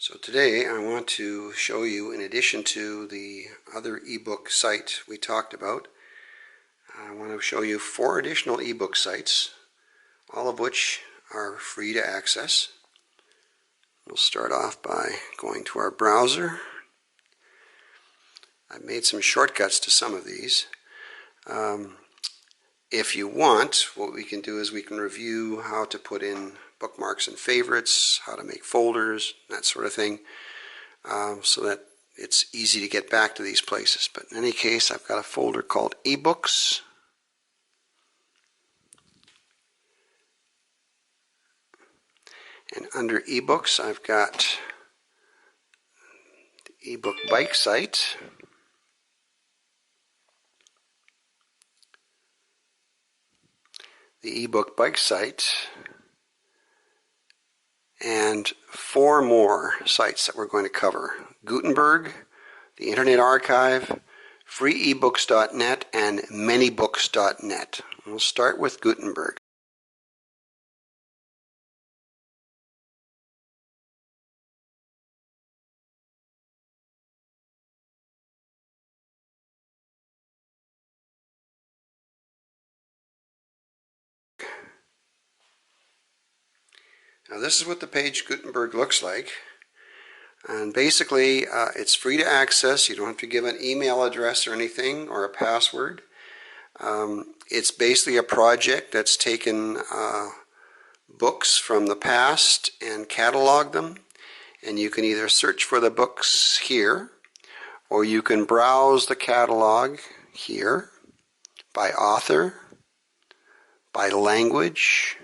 So today I want to show you, in addition to the other ebook site we talked about, I want to show you 4 additional ebook sites, all of which are free to access. We'll start off by going to our browser. I've made some shortcuts to some of these. If you want, what we can do is we can review how to put in bookmarks and favorites, how to make folders, that sort of thing. So that it's easy to get back to these places. But in any case, I've got a folder called eBooks. And under eBooks, I've got the ebook bike site. The ebook bike site. And 4 more sites that we're going to cover. Gutenberg, the Internet Archive, freeebooks.net, and manybooks.net. We'll start with Gutenberg. Now this is what the page Gutenberg looks like. And basically, it's free to access. You don't have to give an email address or anything or a password. It's basically a project that's taken books from the past and cataloged them. And you can either search for the books here, or you can browse the catalog here by author, by language,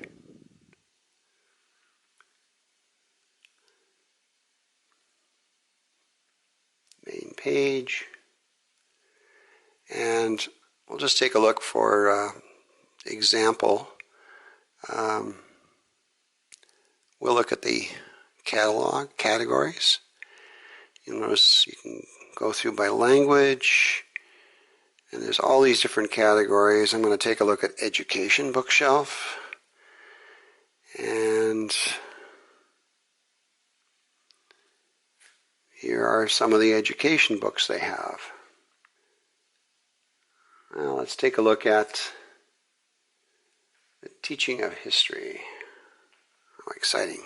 main page, and we'll just take a look for example. We'll look at the catalog categories. You'll notice you can go through by language, and there's all these different categories. I'm going to take a look at education bookshelf, and here are some of the education books they have. Well, let's take a look at the teaching of history. How exciting.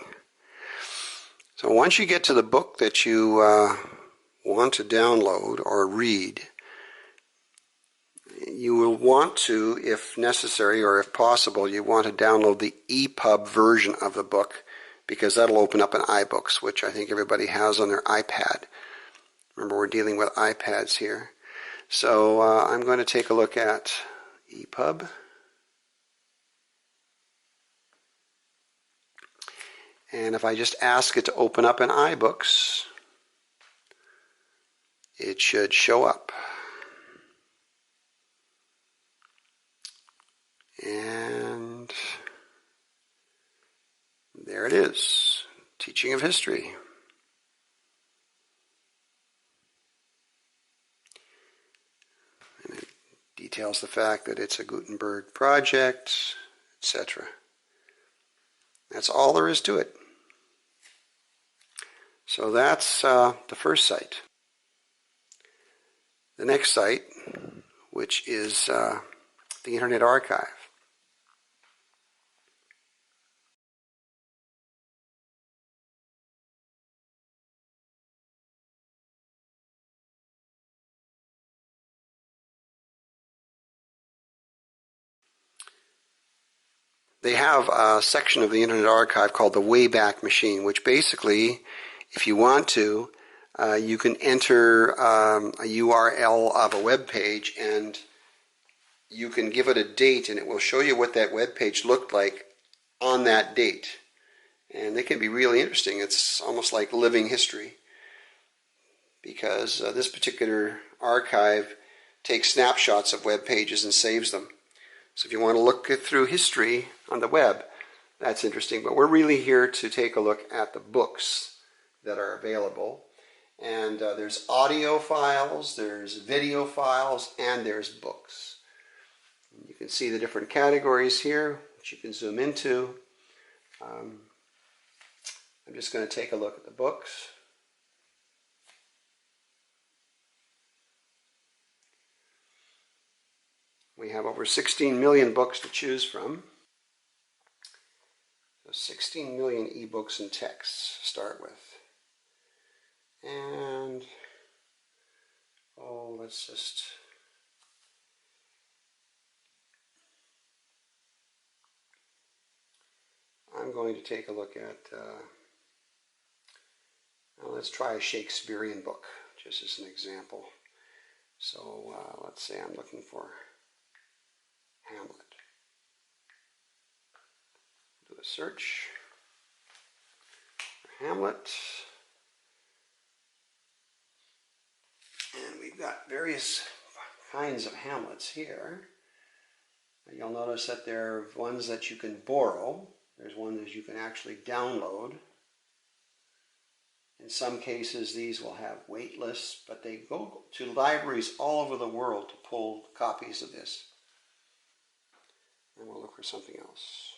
So once you get to the book that you want to download or read, you will want to, if necessary or if possible, you want to download the EPUB version of the book, because that'll open up an iBooks, which I think everybody has on their iPad. Remember, we're dealing with iPads here. So I'm going to take a look at EPUB. And if I just ask it to open up an iBooks, it should show up. And there it is, Teaching of History. And it details the fact that it's a Gutenberg project, etc. That's all there is to it. So that's the first site. The next site, which is the Internet Archive. They have a section of the Internet Archive called the Wayback Machine, which basically, if you want to, you can enter a URL of a web page, and you can give it a date, and it will show you what that web page looked like on that date. And they can be really interesting. It's almost like living history, because this particular archive takes snapshots of web pages and saves them. So if you want to look through history on the web, that's interesting. But we're really here to take a look at the books that are available. And there's audio files, there's video files, and there's books. You can see the different categories here, which you can zoom into. I'm just going to take a look at the books. We have over 16 million books to choose from. So 16 million ebooks and texts to start with. And, let's just... I'm going to take a look at, let's try a Shakespearean book, just as an example. So let's say I'm looking for Hamlet. Do a search for Hamlet. And we've got various kinds of Hamlets here. You'll notice that there are ones that you can borrow. There's one that you can actually download. In some cases, these will have wait lists, but they go to libraries all over the world to pull copies of this. And we'll look for something else.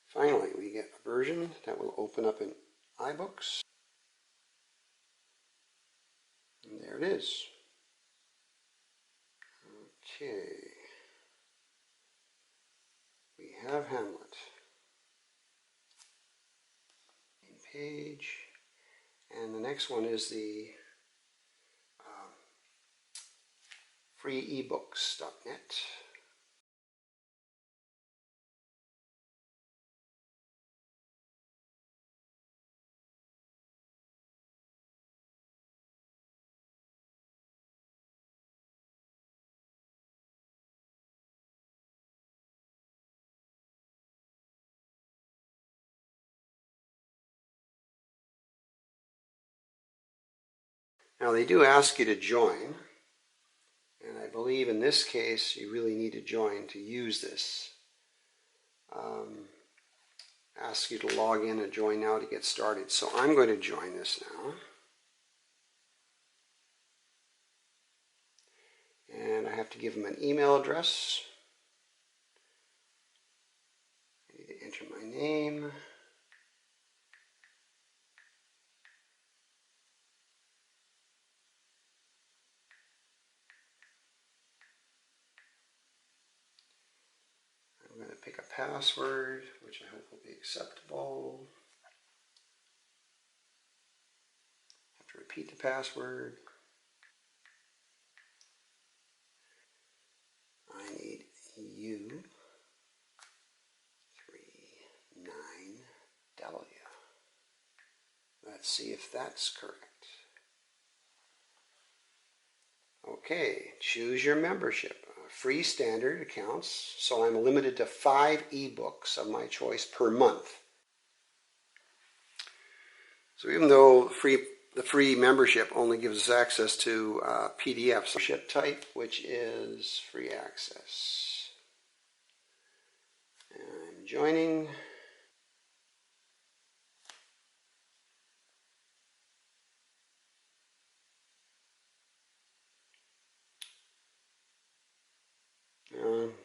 Finally, we get a version that will open up in iBooks. And there it is. Okay. We have Hamlet. Main page. And the next one is the freeebooks.net. Now they do ask you to join, and I believe in this case you really need to join to use this. Ask you to log in and join now to get started. So I'm going to join this now. And I have to give them an email address. I need to enter my name. I'm going to pick a password, which I hope will be acceptable. I have to repeat the password. I need U39W. Let's see if that's correct. Okay, choose your membership. Free standard accounts, so I'm limited to 5 ebooks of my choice per month. So even though the free membership only gives us access to PDFs, membership type, which is free access. And I'm joining.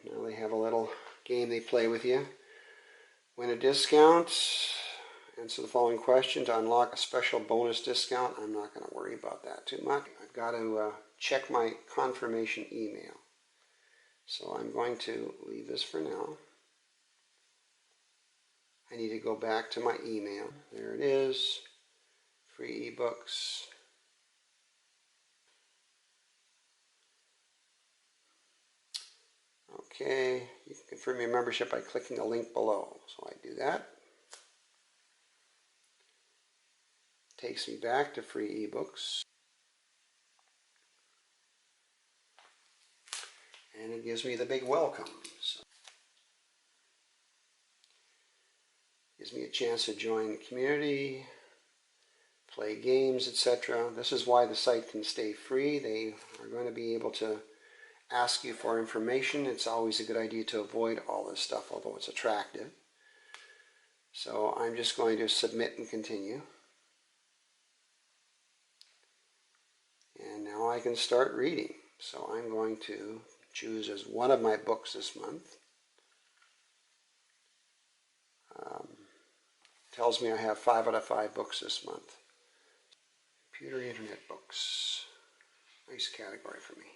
Now they have a little game they play with you. Win a discount. Answer the following question to unlock a special bonus discount. I'm not going to worry about that too much. I've got to check my confirmation email. So I'm going to leave this for now. I need to go back to my email. There it is. Free ebooks. Okay, you can confirm your membership by clicking the link below. So I do that. Takes me back to free ebooks. And it gives me the big welcome. So gives me a chance to join the community, play games, etc. This is why the site can stay free. They are going to be able to ask you for information. It's always a good idea to avoid all this stuff, although it's attractive. So I'm just going to submit and continue. And now I can start reading. So I'm going to choose as one of my books this month tells me I have 5 out of 5 books this month. Computer Internet books. Nice category for me.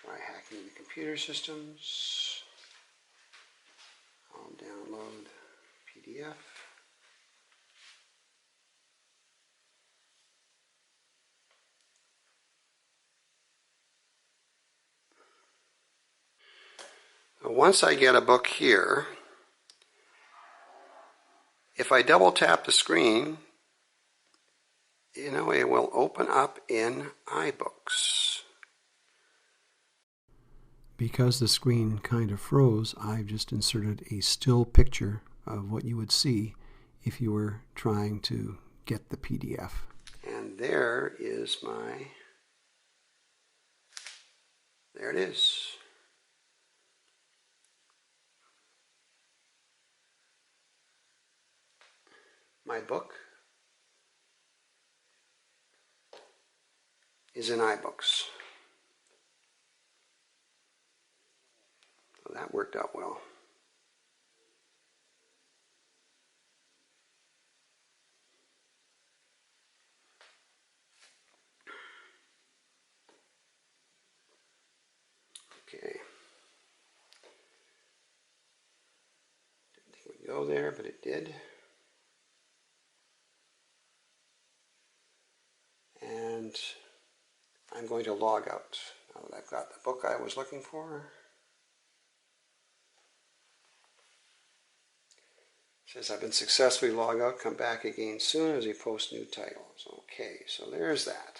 Try hacking the computer systems. I'll download PDF. Once I get a book here, if I double tap the screen, it will open up in iBooks. Because the screen kind of froze, I've just inserted a still picture of what you would see if you were trying to get the PDF. And there it is. My book is in iBooks. So that worked out well. Okay. Didn't think it would go there, but it did. And I'm going to log out now that I've got the book I was looking for. It says I've been successfully logged out. Come back again soon as we post new titles. Okay, so there's that.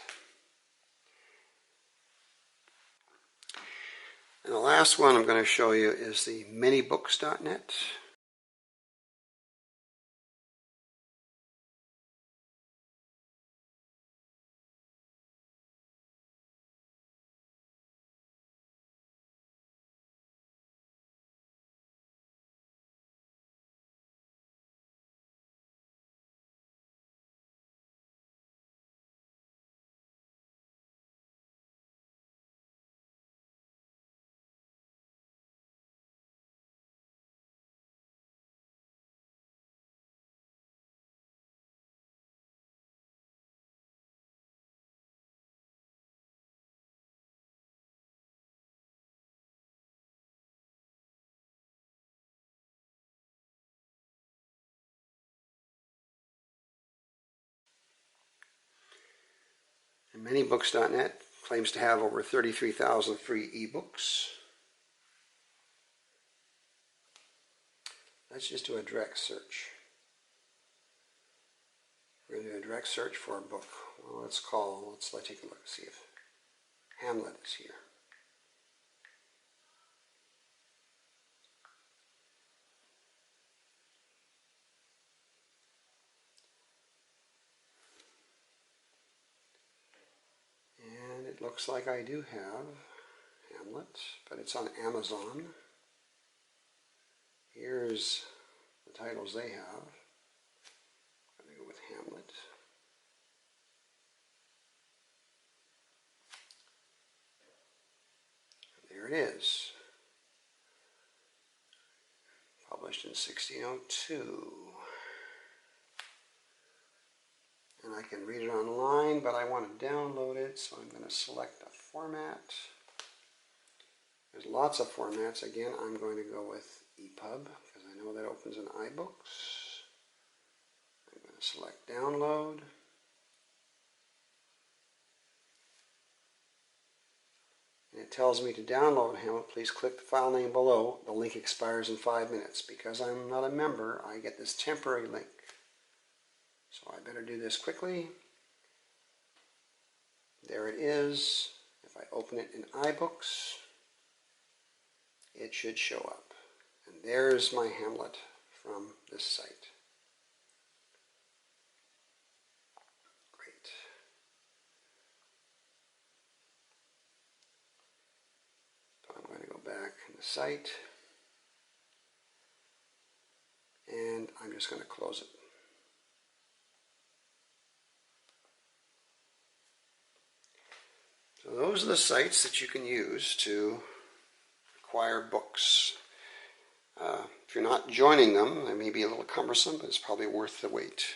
And the last one I'm going to show you is the minibooks.net. And minibooks.net claims to have over 33,000 free ebooks. Let's just do a direct search. We're going to do a direct search for a book. Well, let's take a look, see if Hamlet is here. And it looks like I do have Hamlet, but it's on Amazon. Here's the titles they have. I'm going to go with Hamlet. There it is. Published in 1602. And I can read it online, but I want to download it, so I'm going to select a format. There's lots of formats. Again, I'm going to go with EPUB, because I know that opens in iBooks. I'm going to select download. And it tells me to download Hamlet. Please click the file name below. The link expires in 5 minutes. Because I'm not a member, I get this temporary link. So I better do this quickly. There it is. If I open it in iBooks, it should show up. And there's my Hamlet from this site. Great. So I'm going to go back in the site. And I'm just going to close it. So those are the sites that you can use to acquire books. If you're not joining them, they may be a little cumbersome, but it's probably worth the wait.